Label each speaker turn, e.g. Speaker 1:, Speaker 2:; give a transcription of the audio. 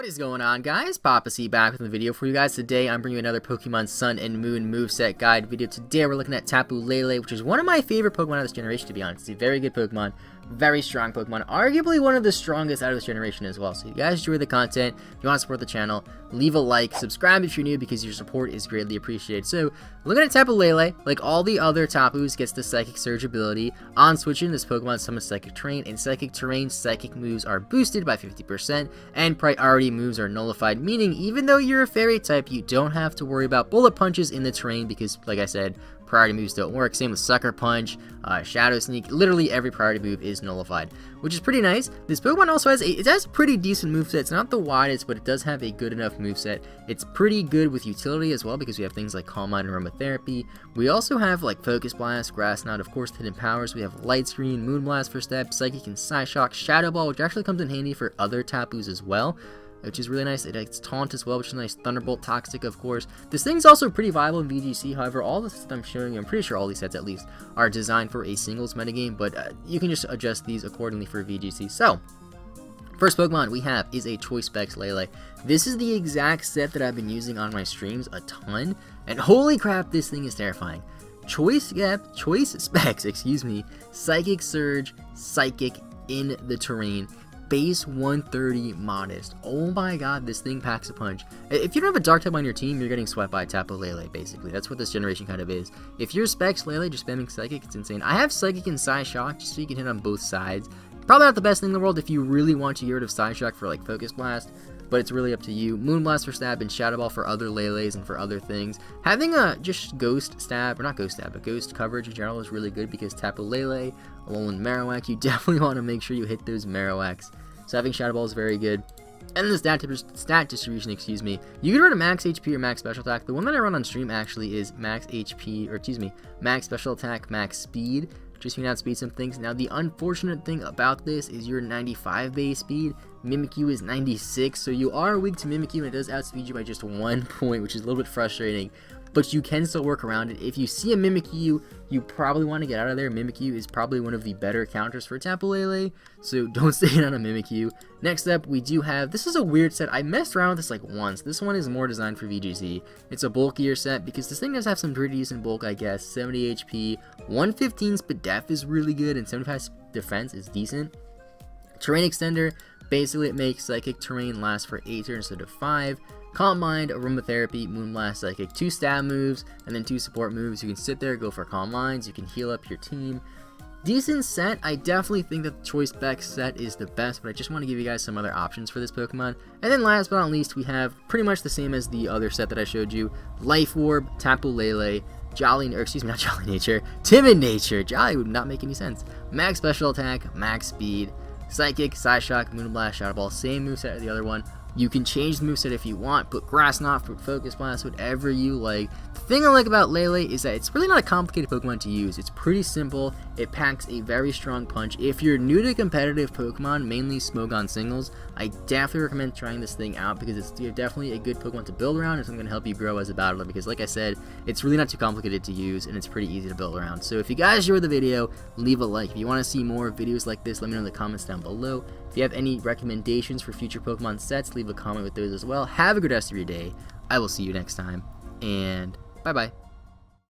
Speaker 1: What is going on, guys? Papa C back with a video for you guys. Today I'm bringing you another Pokemon Sun and Moon moveset guide video. Today we're looking at Tapu Lele, which is one of my favorite Pokemon of this generation, to be honest. It's a very good Pokemon, very strong Pokemon, arguably one of the strongest out of this generation as well. So if you guys enjoy the content, if you want to support the channel, leave a like, subscribe if you're new because your support is greatly appreciated. So looking at Tapu Lele, like all the other Tapus, gets the Psychic Surge ability. On switching, this Pokemon summons Psychic Terrain. In Psychic Terrain, Psychic moves are boosted by 50% and priority moves are nullified, meaning even though you're a Fairy type, you don't have to worry about bullet punches in the terrain because, like I said, priority moves don't work. Same with Sucker Punch, Shadow Sneak. Literally every priority move is nullified, which is pretty nice. This Pokemon also has a pretty decent moveset. It's not the widest, but it does have a good enough moveset. It's pretty good with utility as well because we have things like Calm Mind and Aromatherapy. We also have like Focus Blast, Grass Knot, of course, hidden powers. We have Light Screen, Moon Blast for step, Psychic and Psyshock, Shadow Ball, which actually comes in handy for other Tapus as well, which is really nice. It's Taunt as well, which is nice. Thunderbolt, Toxic, of course. This thing's also pretty viable in VGC. However, all the sets I'm showing you, I'm pretty sure all these sets at least, are designed for a singles metagame, but you can just adjust these accordingly for VGC. So, first Pokemon we have is a Choice Specs Lele. This is the exact set that I've been using on my streams a ton, and holy crap, this thing is terrifying. Choice Specs, excuse me, Psychic Surge, Psychic in the terrain. Base 130 modest. Oh my god, this thing packs a punch. If you don't have a dark type on your team, you're getting swept by Tapu Lele, basically. That's what this generation kind of is. If you're Specs Lele, just spamming Psychic, it's insane. I have Psychic and Psyshock just so you can hit on both sides. Probably not the best thing in the world if you really want to get rid of Psyshock for like Focus Blast, but it's really up to you. Moon Blast for stab and Shadow Ball for other Leles and for other things. Having a just Ghost stab, or not Ghost stab, but Ghost coverage in general is really good because Tapu Lele, Alolan Marowak, you definitely want to make sure you hit those Marowaks. So having Shadow Ball is very good. And the stat distribution, excuse me, you can run a max HP or max special attack. The one that I run on stream actually is max HP, or excuse me, max special attack, max speed, just so you can outspeed some things. Now the unfortunate thing about this is you're 95 base speed, Mimikyu is 96, so you are weak to Mimikyu and it does outspeed you by just 1 point, which is a little bit frustrating. But you can still work around it. If you see a Mimikyu, you probably want to get out of there. Mimikyu is probably one of the better counters for Tapu Lele, so don't stay in on a Mimikyu. Next up, we do have, this is a weird set. I messed around with this like once. This one is more designed for VGC. It's a bulkier set because this thing does have some pretty decent bulk, I guess. 70 HP, 115 speed def is really good, and 75 defense is decent. Terrain Extender, basically it makes Psychic Terrain last for 8 turns instead of 5. Calm Mind, Aromatherapy, Moonblast, Psychic, 2 stab moves, and then 2 support moves. You can sit there, go for Calm Minds, you can heal up your team. Decent set. I definitely think that the Choice Specs set is the best, but I just want to give you guys some other options for this Pokemon. And then last but not least, we have pretty much the same as the other set that I showed you. Life Orb, Tapu Lele, Timid Nature. Jolly would not make any sense. Max Special Attack, Max Speed, Psychic, Psyshock, Moonblast, Shadow Ball, same moveset as the other one. You can change the moveset if you want, put Grass Knot, put Focus Blast, whatever you like. The thing I like about Lele is that it's really not a complicated Pokemon to use. It's pretty simple. It packs a very strong punch. If you're new to competitive Pokemon, mainly Smogon singles, I definitely recommend trying this thing out because it's definitely a good Pokemon to build around. It's going to help you grow as a battler because, like I said, it's really not too complicated to use and it's pretty easy to build around. So if you guys enjoyed the video, leave a like. If you want to see more videos like this, let me know in the comments down below. If you have any recommendations for future Pokemon sets, leave a comment with those as well. Have a good rest of your day. I will see you next time, and bye-bye.